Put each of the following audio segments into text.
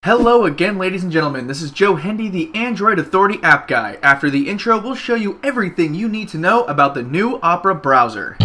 Hello again, ladies and gentlemen. This is Joe Hendy, the Android Authority app guy. After the intro, we'll show you everything you need to know about the new Opera browser.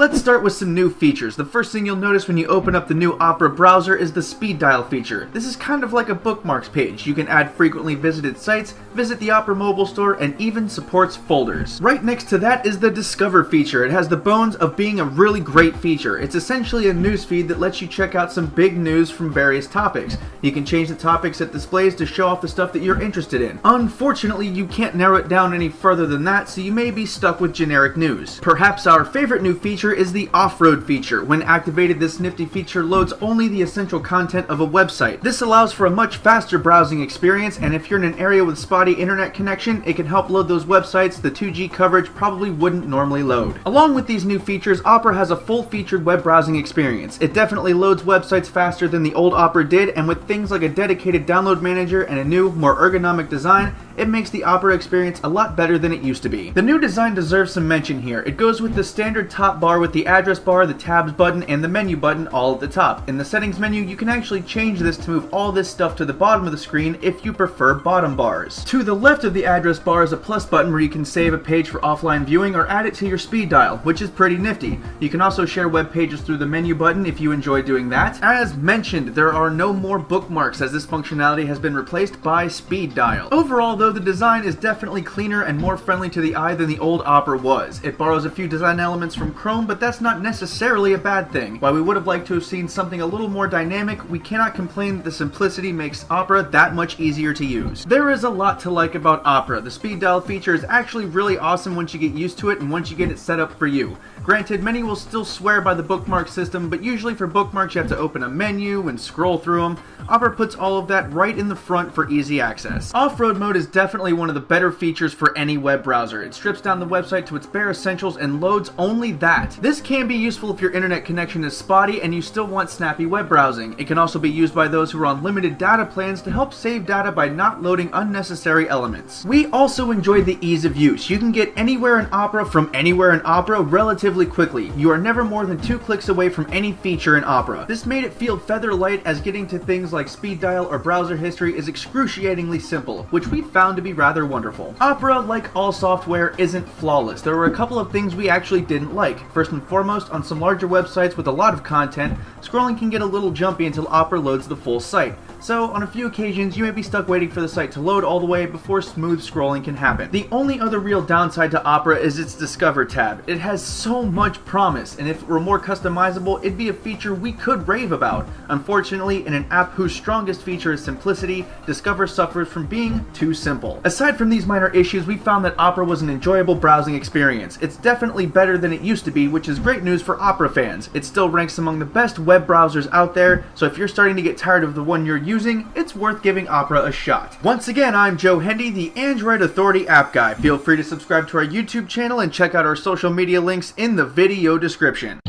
Let's start with some new features. The first thing you'll notice when you open up the new Opera browser is the speed dial feature. This is kind of like a bookmarks page. You can add frequently visited sites, visit the Opera mobile store, and even supports folders. Right next to that is the Discover feature. It has the bones of being a really great feature. It's essentially a news feed that lets you check out some big news from various topics. You can change the topics it displays to show off the stuff that you're interested in. Unfortunately, you can't narrow it down any further than that, so you may be stuck with generic news. Perhaps our favorite new feature is the off-road feature. When activated, this nifty feature loads only the essential content of a website. This allows for a much faster browsing experience, and if you're in an area with spotty internet connection, it can help load those websites the 2G coverage probably wouldn't normally load. Along with these new features, Opera has a full-featured web browsing experience. It definitely loads websites faster than the old Opera did, and with things like a dedicated download manager and a new, more ergonomic design, it makes the Opera experience a lot better than it used to be. The new design deserves some mention here. It goes with the standard top bar with the address bar, the tabs button, and the menu button all at the top. In the settings menu, you can actually change this to move all this stuff to the bottom of the screen if you prefer bottom bars. To the left of the address bar is a plus button where you can save a page for offline viewing or add it to your speed dial, which is pretty nifty. You can also share web pages through the menu button if you enjoy doing that. As mentioned, there are no more bookmarks as this functionality has been replaced by speed dial. Overall, though, the design is definitely cleaner and more friendly to the eye than the old Opera was. It borrows a few design elements from Chrome, but that's not necessarily a bad thing. While we would have liked to have seen something a little more dynamic, we cannot complain that the simplicity makes Opera that much easier to use. There is a lot to like about Opera. The speed dial feature is actually really awesome once you get used to it and once you get it set up for you. Granted, many will still swear by the bookmark system, but usually for bookmarks you have to open a menu and scroll through them. Opera puts all of that right in the front for easy access. Off-road mode is definitely one of the better features for any web browser. It strips down the website to its bare essentials and loads only that. This can be useful if your internet connection is spotty and you still want snappy web browsing. It can also be used by those who are on limited data plans to help save data by not loading unnecessary elements. We also enjoy the ease of use. You can get anywhere in Opera from anywhere in Opera relatively quickly. You are never more than 2 clicks away from any feature in Opera. This made it feel feather light, as getting to things like speed dial or browser history is excruciatingly simple, which we found to be rather wonderful. Opera, like all software, isn't flawless. There were a couple of things we actually didn't like. First and foremost, on some larger websites with a lot of content, scrolling can get a little jumpy until Opera loads the full site. So, on a few occasions, you may be stuck waiting for the site to load all the way before smooth scrolling can happen. The only other real downside to Opera is its Discover tab. It has so much promise, and if it were more customizable, it'd be a feature we could rave about. Unfortunately, in an app whose strongest feature is simplicity, Discover suffers from being too simple. Aside from these minor issues, we found that Opera was an enjoyable browsing experience. It's definitely better than it used to be, which is great news for Opera fans. It still ranks among the best web browsers out there, so if you're starting to get tired of the one you're using, it's worth giving Opera a shot. Once again, I'm Joe Hendy, the Android Authority app guy. Feel free to subscribe to our YouTube channel and check out our social media links in the video description.